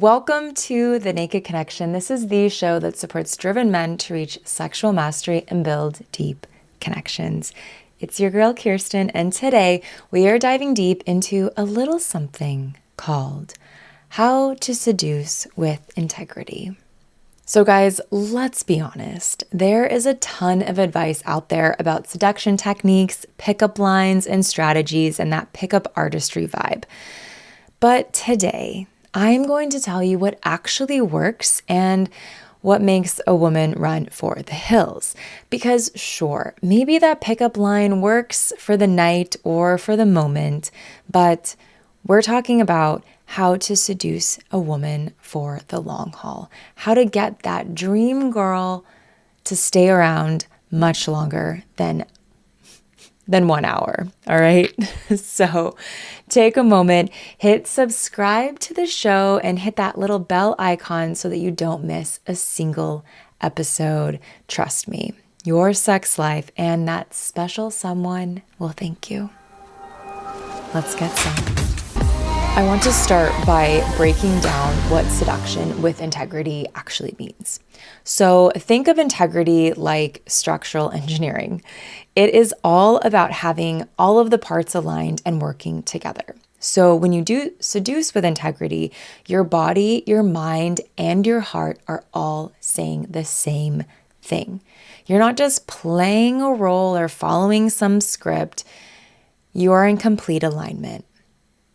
Welcome to The Naked Connection. This is the show that supports driven men to reach sexual mastery and build deep connections. It's your girl, Kirsten, and today we are diving deep into a little something called How to Seduce with Integrity. So guys, let's be honest. There is a ton of advice out there about seduction techniques, pickup lines, and strategies, and that pickup artistry vibe. But today, I'm going to tell you what actually works and what makes a woman run for the hills. Because sure, maybe that pickup line works for the night or for the moment, but we're talking about how to seduce a woman for the long haul, how to get that dream girl to stay around much longer than 1 hour. All right. So take a moment, hit subscribe to the show and hit that little bell icon so that you don't miss a single episode. Trust me, your sex life and that special someone will thank you. Let's get started. I want to start by breaking down what seduction with integrity actually means. So think of integrity like structural engineering. It is all about having all of the parts aligned and working together. So when you do seduce with integrity, your body, your mind, and your heart are all saying the same thing. You're not just playing a role or following some script. You are in complete alignment.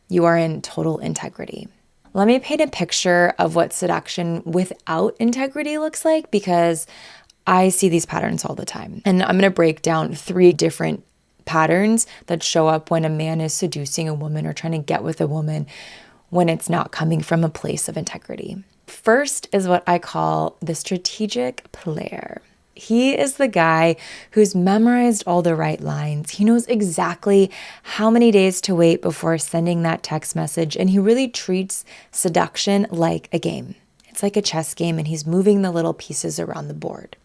You are in total integrity. Let me paint a picture of what seduction without integrity looks like, because I see these patterns all the time. And I'm going to break down 3 different patterns that show up when a man is seducing a woman or trying to get with a woman when it's not coming from a place of integrity. First is what I call the strategic player. He is the guy who's memorized all the right lines. He knows exactly how many days to wait before sending that text message, and he really treats seduction like a game. It's like a chess game, and he's moving the little pieces around the board.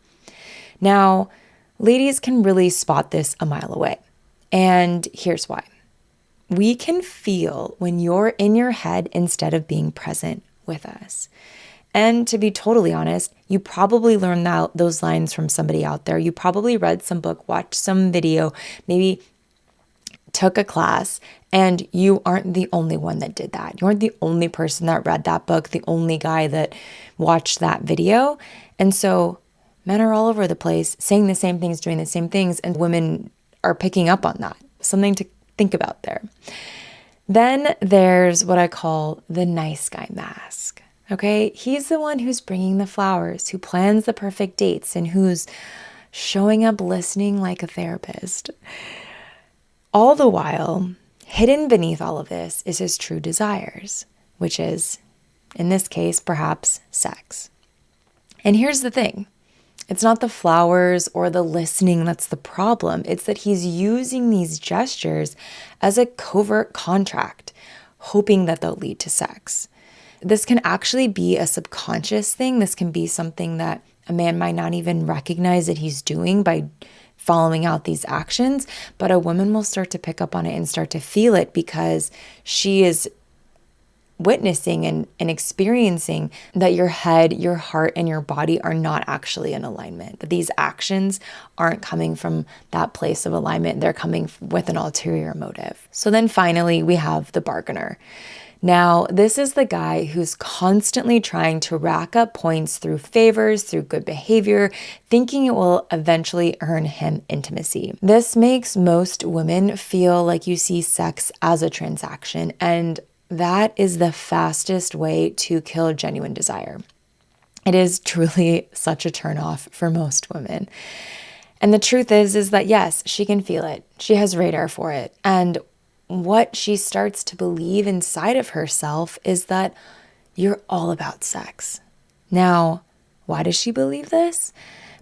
Now, ladies can really spot this a mile away, and here's why. We can feel when you're in your head instead of being present with us. And to be totally honest, you probably learned those lines from somebody out there. You probably read some book, watched some video, maybe took a class, and you aren't the only one that did that. You aren't the only person that read that book, the only guy that watched that video. And so men are all over the place saying the same things, doing the same things, and women are picking up on that. Something to think about there. Then there's what I call the nice guy mask. Okay, he's the one who's bringing the flowers, who plans the perfect dates, and who's showing up listening like a therapist. All the while, hidden beneath all of this is his true desires, which is, in this case, perhaps sex. And here's the thing. It's not the flowers or the listening that's the problem. It's that he's using these gestures as a covert contract, hoping that they'll lead to sex. This can actually be a subconscious thing. This can be something that a man might not even recognize that he's doing by following out these actions, but a woman will start to pick up on it and start to feel it because she is witnessing and experiencing that your head, your heart, and your body are not actually in alignment, that these actions aren't coming from that place of alignment. They're coming with an ulterior motive. So then finally, we have the bargainer. Now, this is the guy who's constantly trying to rack up points through favors, through good behavior, thinking it will eventually earn him intimacy. This makes most women feel like you see sex as a transaction, and that is the fastest way to kill genuine desire. It is truly such a turnoff for most women. And the truth is that yes, she can feel it. She has radar for it. And what she starts to believe inside of herself is that you're all about sex. Now, why does she believe this?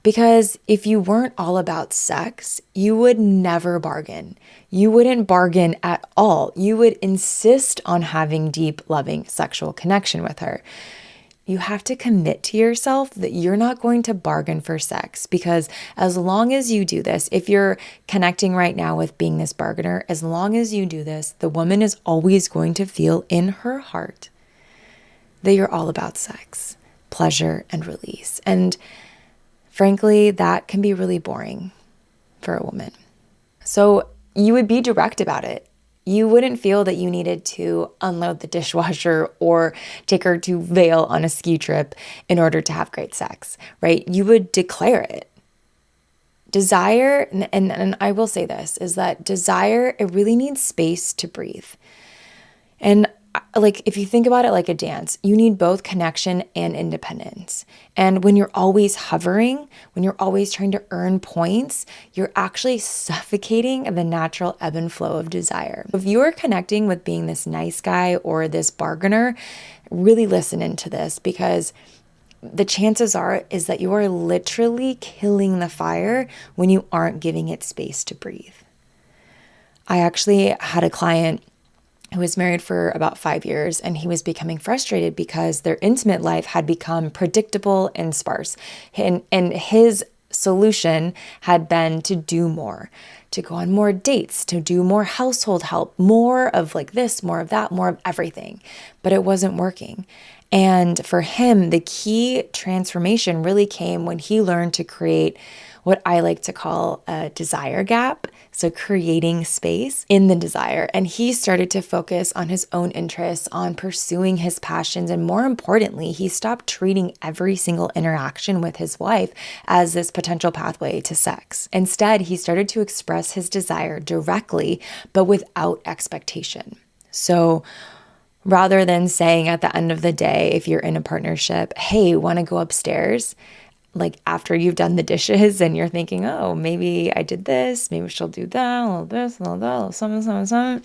Because if you weren't all about sex, you would never bargain. You wouldn't bargain at all. You would insist on having deep, loving sexual connection with her. You have to commit to yourself that you're not going to bargain for sex, because as long as you do this, if you're connecting right now with being this bargainer, as long as you do this, the woman is always going to feel in her heart that you're all about sex, pleasure, and release. And frankly, that can be really boring for a woman. So you would be direct about it. You wouldn't feel that you needed to unload the dishwasher or take her to Vail on a ski trip in order to have great sex, right? You would declare it. Desire, and I will say this, is that desire, it really needs space to breathe. And like, if you think about it like a dance, you need both connection and independence. And when you're always hovering, when you're always trying to earn points, you're actually suffocating the natural ebb and flow of desire. If you are connecting with being this nice guy or this bargainer, really listen into this, because the chances are is that you are literally killing the fire when you aren't giving it space to breathe. I actually had a client who was married for about 5 years, and he was becoming frustrated because their intimate life had become predictable and sparse. And his solution had been to do more, to go on more dates, to do more household help, more of like this, more of that, more of everything. But it wasn't working. And for him, the key transformation really came when he learned to create what I like to call a desire gap. So creating space in the desire. And he started to focus on his own interests, on pursuing his passions. And more importantly, he stopped treating every single interaction with his wife as this potential pathway to sex. Instead, he started to express his desire directly, but without expectation. So rather than saying at the end of the day, if you're in a partnership, hey, want to go upstairs? Like after you've done the dishes and you're thinking, oh, maybe I did this, maybe she'll do that, a little this, a little that, a little something.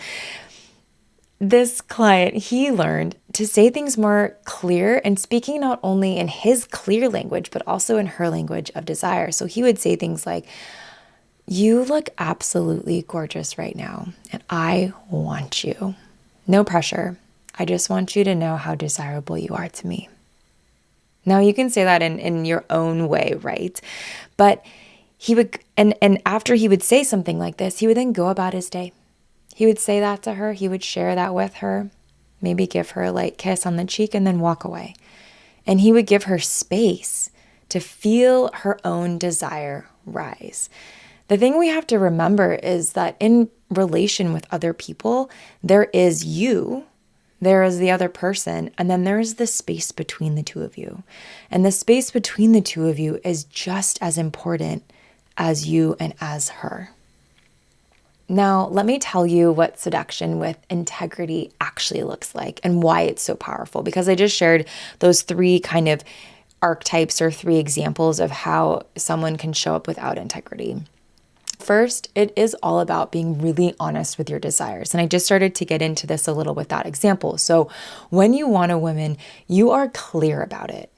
This client, he learned to say things more clear and speaking not only in his clear language, but also in her language of desire. So he would say things like, you look absolutely gorgeous right now, and I want you. No pressure. I just want you to know how desirable you are to me. Now you can say that in your own way, right? But he would, and after he would say something like this, he would then go about his day. He would say that to her. He would share that with her, maybe give her a light kiss on the cheek and then walk away. And he would give her space to feel her own desire rise. The thing we have to remember is that in relation with other people, there is you, there is the other person, and then there is the space between the two of you. And the space between the two of you is just as important as you and as her. Now, let me tell you what seduction with integrity actually looks like and why it's so powerful, because I just shared those 3 kind of archetypes or 3 examples of how someone can show up without integrity. First, it is all about being really honest with your desires. And I just started to get into this a little with that example. So when you want a woman, you are clear about it.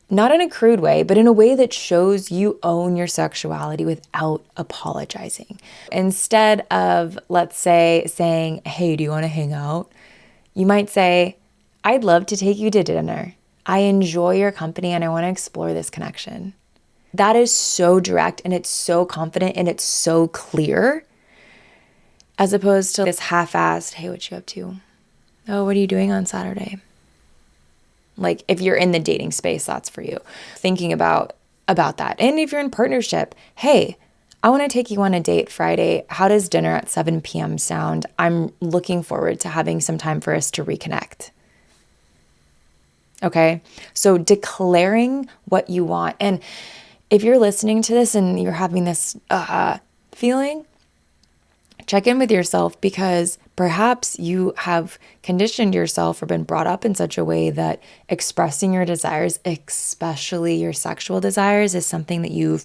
Not in a crude way, but in a way that shows you own your sexuality without apologizing. Instead of, let's say, saying, hey, do you want to hang out? You might say, I'd love to take you to dinner. I enjoy your company and I want to explore this connection. That is so direct and it's so confident and it's so clear, as opposed to this half-assed, hey, what you up to? Oh, what are you doing on Saturday? Like if you're in the dating space, that's for you. Thinking about that. And if you're in partnership, hey, I want to take you on a date Friday. How does dinner at 7 p.m. sound? I'm looking forward to having some time for us to reconnect. Okay, so declaring what you want. And if you're listening to this and you're having this feeling, check in with yourself, because perhaps you have conditioned yourself or been brought up in such a way that expressing your desires, especially your sexual desires, is something that you've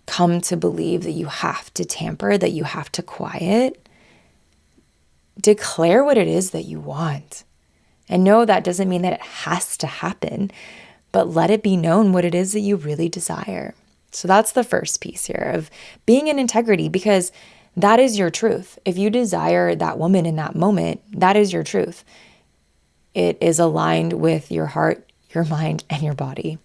come to believe that you have to tamper, that you have to quiet. Declare what it is that you want. And no, that doesn't mean that it has to happen, but let it be known what it is that you really desire. So that's the first piece here of being in integrity, because that is your truth. If you desire that woman in that moment, that is your truth. It is aligned with your heart, your mind, and your body.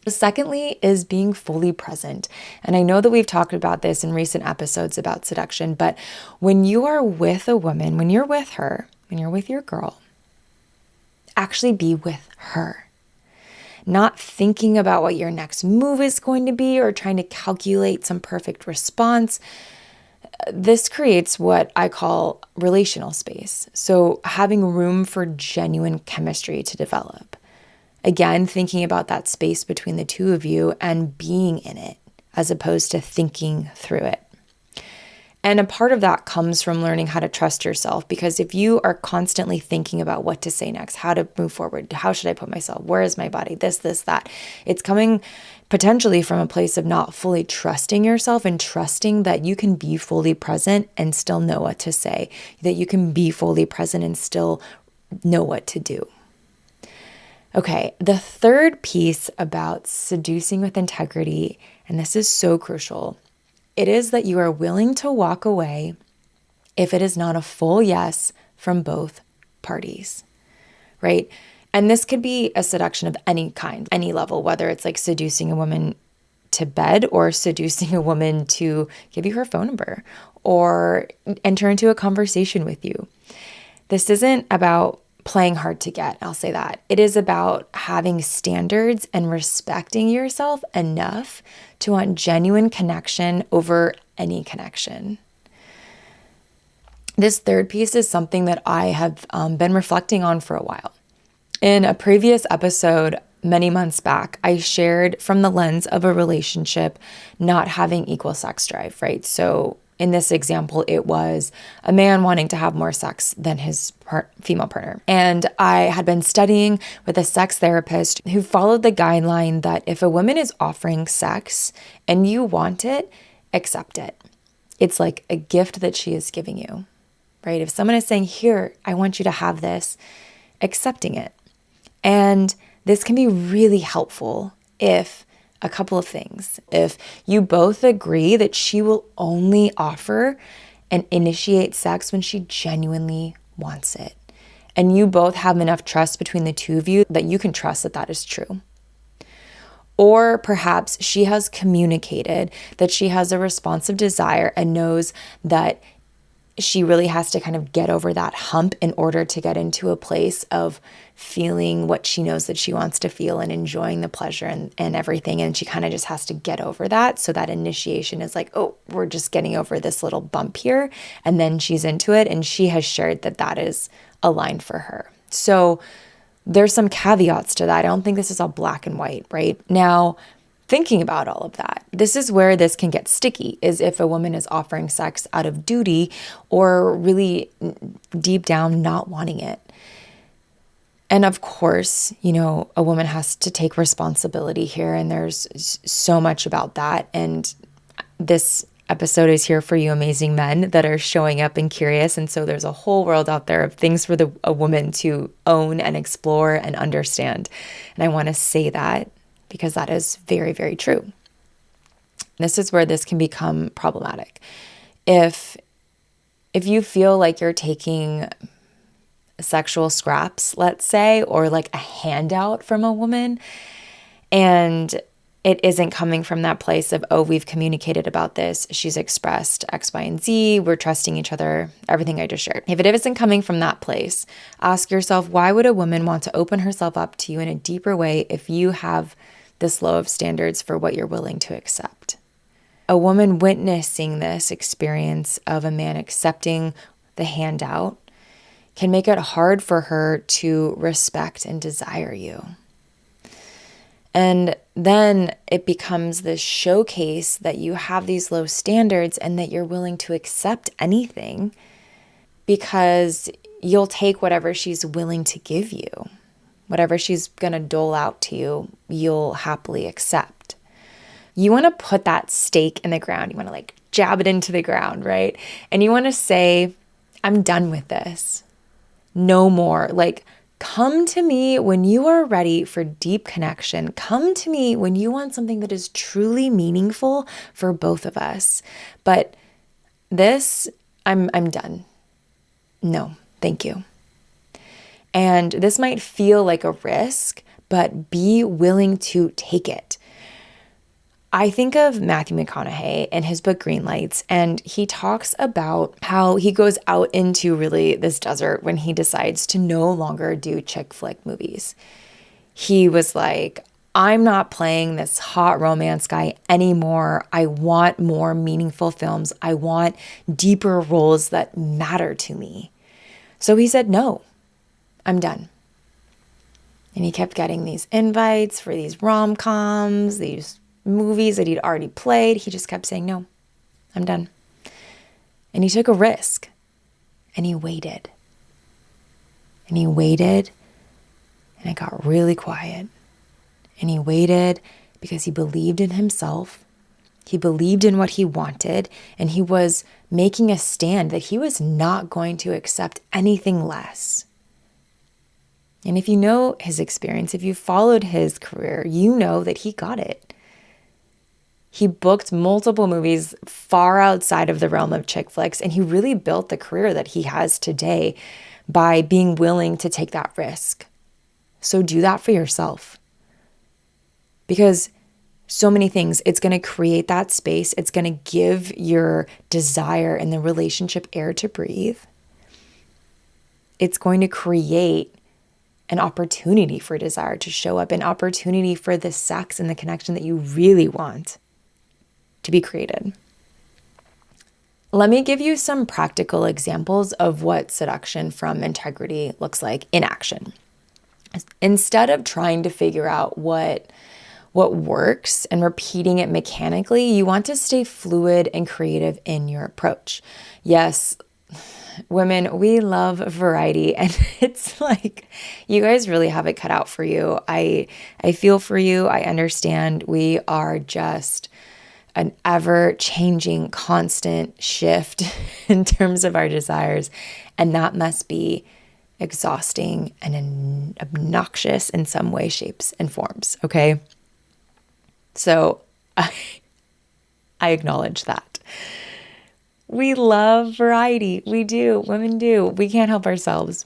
Secondly is being fully present. And I know that we've talked about this in recent episodes about seduction, but when you are with a woman, when you're with her, when you're with your girl, actually be with her. Not thinking about what your next move is going to be or trying to calculate some perfect response. This creates what I call relational space. So having room for genuine chemistry to develop. Again, thinking about that space between the two of you and being in it as opposed to thinking through it. And a part of that comes from learning how to trust yourself, because if you are constantly thinking about what to say next, how to move forward, how should I put myself, where is my body, this, that, it's coming potentially from a place of not fully trusting yourself and trusting that you can be fully present and still know what to say, that you can be fully present and still know what to do. Okay, the third piece about seducing with integrity, and this is so crucial, it is that you are willing to walk away if it is not a full yes from both parties, right? And this could be a seduction of any kind, any level, whether it's like seducing a woman to bed or seducing a woman to give you her phone number or enter into a conversation with you. This isn't about playing hard to get, I'll say that. It is about having standards and respecting yourself enough to want genuine connection over any connection. This third piece is something that I have been reflecting on for a while. In a previous episode, many months back, I shared from the lens of a relationship not having equal sex drive, right? So in this example, it was a man wanting to have more sex than his female partner. And I had been studying with a sex therapist who followed the guideline that if a woman is offering sex and you want it, accept it. It's like a gift that she is giving you, right? If someone is saying, here, I want you to have this, accepting it. And this can be really helpful if a couple of things. If you both agree that she will only offer and initiate sex when she genuinely wants it, and you both have enough trust between the two of you that you can trust that that is true. Or perhaps she has communicated that she has a responsive desire and knows that she really has to kind of get over that hump in order to get into a place of feeling what she knows that she wants to feel and enjoying the pleasure and everything. And she kind of just has to get over that. So that initiation is like, oh, we're just getting over this little bump here. And then she's into it. And she has shared that that is aligned for her. So there's some caveats to that. I don't think this is all black and white, right? Now, thinking about all of that, this is where this can get sticky, is if a woman is offering sex out of duty or really deep down not wanting it. And of course, you know, a woman has to take responsibility here, and there's so much about that. And this episode is here for you amazing men that are showing up and curious. And so there's a whole world out there of things for a woman to own and explore and understand. And I want to say that because that is very, very true. This is where this can become problematic. If you feel like you're taking sexual scraps, let's say, or like a handout from a woman, and it isn't coming from that place of, oh, we've communicated about this, she's expressed X, Y, and Z, we're trusting each other, everything I just shared. If it isn't coming from that place, ask yourself, why would a woman want to open herself up to you in a deeper way if you have this low of standards for what you're willing to accept? A woman witnessing this experience of a man accepting the handout can make it hard for her to respect and desire you. And then it becomes this showcase that you have these low standards and that you're willing to accept anything because you'll take whatever she's willing to give you. Whatever she's going to dole out to you, you'll happily accept. You want to put that stake in the ground. You want to like jab it into the ground, right? And you want to say, I'm done with this. No more. Like, come to me when you are ready for deep connection. Come to me when you want something that is truly meaningful for both of us. But this, I'm done. No, thank you. And this might feel like a risk, but be willing to take it. I think of Matthew McConaughey in his book Green Lights, and he talks about how he goes out into really this desert when he decides to no longer do chick flick movies. He was like, I'm not playing this hot romance guy anymore. I want more meaningful films. I want deeper roles that matter to me. So he said, no, I'm done. And he kept getting these invites for these rom-coms, these movies that he'd already played. He just kept saying, no, I'm done. And he took a risk and he waited. And he waited and it got really quiet. And he waited because he believed in himself. He believed in what he wanted, and he was making a stand that he was not going to accept anything less. And if you know his experience, if you followed his career, you know that he got it. He booked multiple movies far outside of the realm of chick flicks, and he really built the career that he has today by being willing to take that risk. So do that for yourself. Because so many things, it's going to create that space. It's going to give your desire and the relationship air to breathe. It's going to create an opportunity for desire to show up, an opportunity for the sex and the connection that you really want to be created. Let me give you some practical examples of what seduction from integrity looks like in action. Instead of trying to figure out what works and repeating it mechanically, you want to stay fluid and creative in your approach. Yes, women, we love variety, and it's like you guys really have it cut out for you. I feel for you. I understand. We are just an ever-changing, constant shift in terms of our desires, and that must be exhausting and obnoxious in some way, shapes, and forms, okay? So I acknowledge that. We love variety. We do. Women do. We can't help ourselves.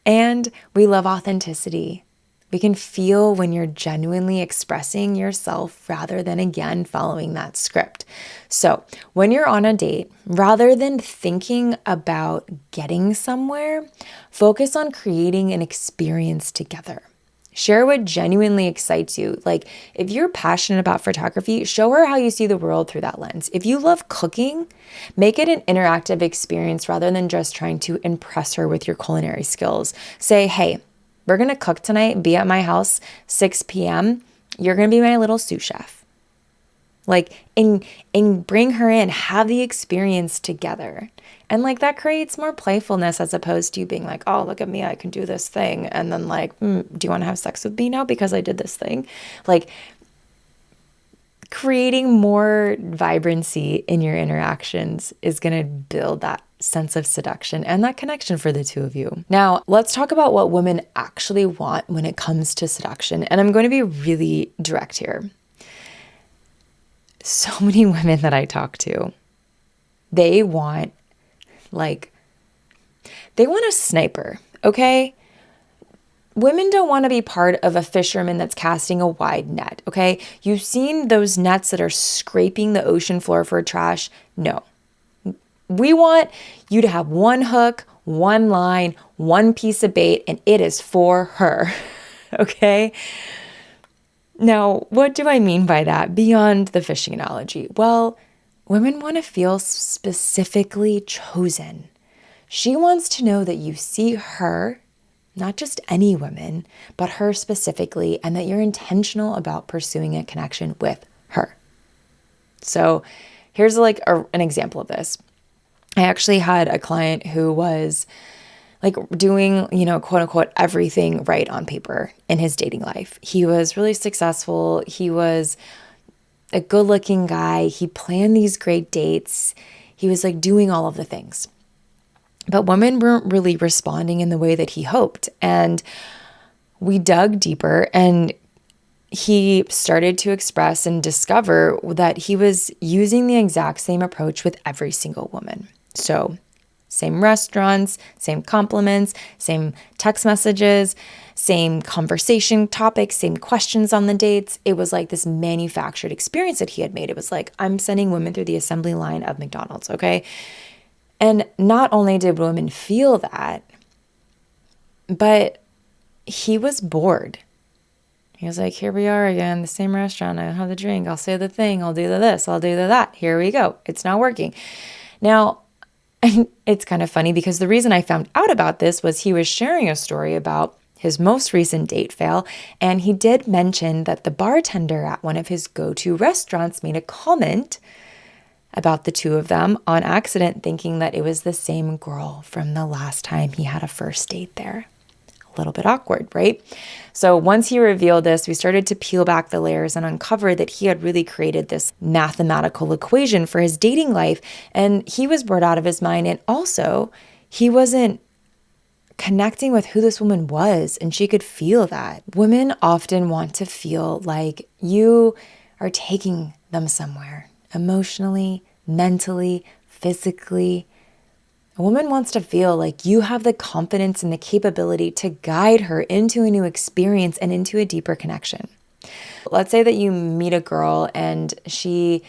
And we love authenticity. We can feel when you're genuinely expressing yourself rather than, again, following that script. So when you're on a date, rather than thinking about getting somewhere, focus on creating an experience together. Share what genuinely excites you. Like if you're passionate about photography, show her how you see the world through that lens. If you love cooking, make it an interactive experience rather than just trying to impress her with your culinary skills. Say, hey, we're going to cook tonight, be at my house, 6 p.m. You're going to be my little sous chef. Like, and bring her in, have the experience together. And like that creates more playfulness as opposed to you being like, oh, look at me, I can do this thing. And then like, do you want to have sex with me now because I did this thing? Like creating more vibrancy in your interactions is going to build that sense of seduction and that connection for the two of you. Now, let's talk about what women actually want when it comes to seduction. And I'm going to be really direct here. So many women that I talk to, they want a sniper, okay? Women don't want to be part of a fisherman that's casting a wide net, okay? You've seen those nets that are scraping the ocean floor for trash? No. We want you to have one hook, one line, one piece of bait, and it is for her, okay? Now, what do I mean by that beyond the fishing analogy? Well, women want to feel specifically chosen. She wants to know that you see her, not just any woman, but her specifically, and that you're intentional about pursuing a connection with her. So here's an example of this. I actually had a client who was like doing, quote unquote, everything right on paper in his dating life. He was really successful. He was a good looking guy. He planned these great dates. He was like doing all of the things. But women weren't really responding in the way that he hoped. And we dug deeper and he started to express and discover that he was using the exact same approach with every single woman. So Same restaurants, same compliments, same text messages, same conversation topics, same questions on the dates. It was like this manufactured experience that he had made. It was like, I'm sending women through the assembly line of McDonald's, okay? And not only did women feel that, but he was bored. He was like, here we are again, the same restaurant. I'll have the drink. I'll say the thing. I'll do the this. I'll do the that. Here we go. It's not working. Now, it's kind of funny because the reason I found out about this was he was sharing a story about his most recent date fail. And he did mention that the bartender at one of his go-to restaurants made a comment about the two of them on accident, thinking that it was the same girl from the last time he had a first date there. A little bit awkward, right? So once he revealed this, we started to peel back the layers and uncover that he had really created this mathematical equation for his dating life. And he was bored out of his mind. And also, he wasn't connecting with who this woman was. And she could feel that. Women often want to feel like you are taking them somewhere emotionally, mentally, physically. A woman wants to feel like you have the confidence and the capability to guide her into a new experience and into a deeper connection. Let's say that you meet a girl and she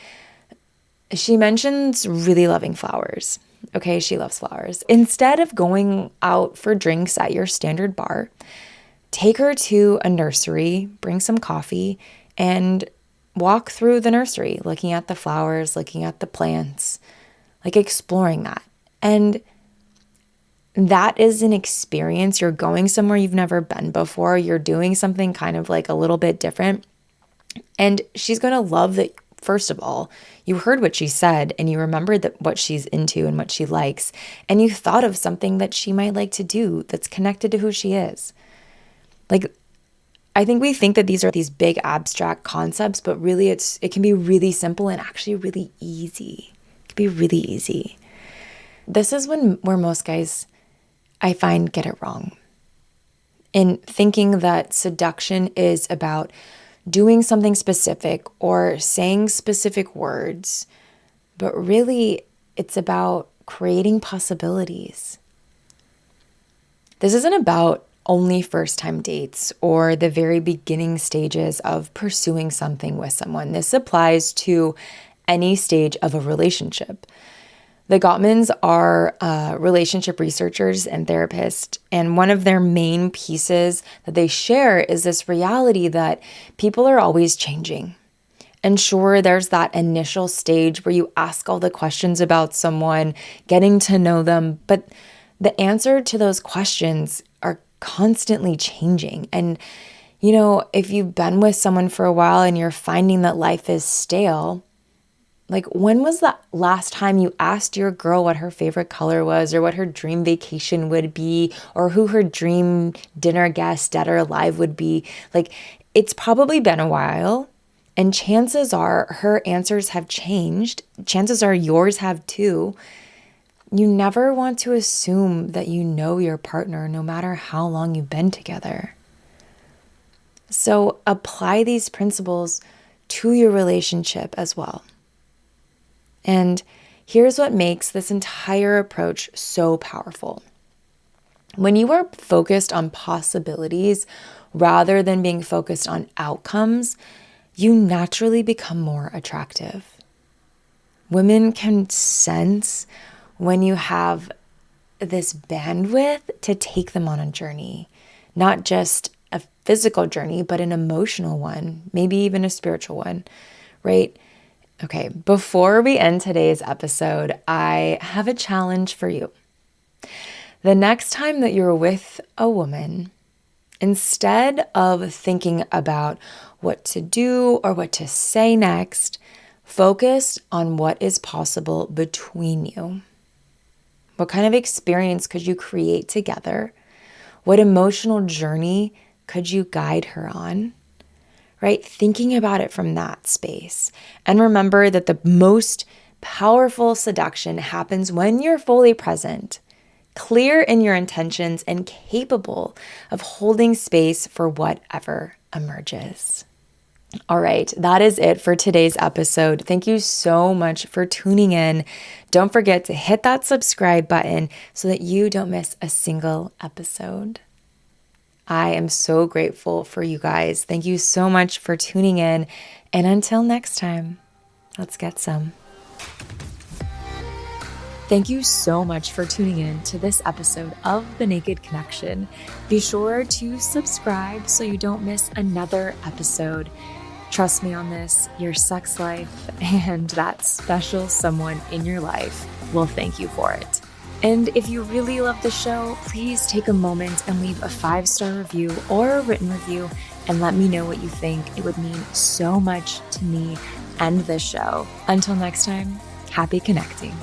mentions really loving flowers. Okay, she loves flowers. Instead of going out for drinks at your standard bar, take her to a nursery, bring some coffee, and walk through the nursery, looking at the flowers, looking at the plants, like exploring that. And that is an experience. You're going somewhere you've never been before. You're doing something kind of like a little bit different. And she's going to love that. First of all, you heard what she said and you remembered that what she's into and what she likes. And you thought of something that she might like to do that's connected to who she is. Like, I think we think that these are these big abstract concepts, but really it can be really simple and actually really easy. It can be really easy. This is where most guys, I find, get it wrong. In thinking that seduction is about doing something specific or saying specific words, but really it's about creating possibilities. This isn't about only first-time dates or the very beginning stages of pursuing something with someone. This applies to any stage of a relationship. The Gottmans are relationship researchers and therapists, and one of their main pieces that they share is this reality that people are always changing. And sure, there's that initial stage where you ask all the questions about someone, getting to know them, but the answer to those questions are constantly changing. And, you know, if you've been with someone for a while and you're finding that life is stale, like, when was the last time you asked your girl what her favorite color was or what her dream vacation would be or who her dream dinner guest, dead or alive, would be? Like, it's probably been a while, and chances are her answers have changed. Chances are yours have too. You never want to assume that you know your partner no matter how long you've been together. So apply these principles to your relationship as well. And here's what makes this entire approach so powerful. When you are focused on possibilities rather than being focused on outcomes, you naturally become more attractive. Women can sense when you have this bandwidth to take them on a journey, not just a physical journey, but an emotional one, maybe even a spiritual one, right? Okay, before we end today's episode, I have a challenge for you. The next time that you're with a woman, instead of thinking about what to do or what to say next, focus on what is possible between you. What kind of experience could you create together? What emotional journey could you guide her on? Right? Thinking about it from that space. And remember that the most powerful seduction happens when you're fully present, clear in your intentions, and capable of holding space for whatever emerges. All right, that is it for today's episode. Thank you so much for tuning in. Don't forget to hit that subscribe button so that you don't miss a single episode. I am so grateful for you guys. Thank you so much for tuning in. And until next time, let's get some. Thank you so much for tuning in to this episode of The Naked Connection. Be sure to subscribe so you don't miss another episode. Trust me on this, your sex life and that special someone in your life will thank you for it. And if you really love the show, please take a moment and leave a 5-star review or a written review and let me know what you think. It would mean so much to me and this show. Until next time, happy connecting.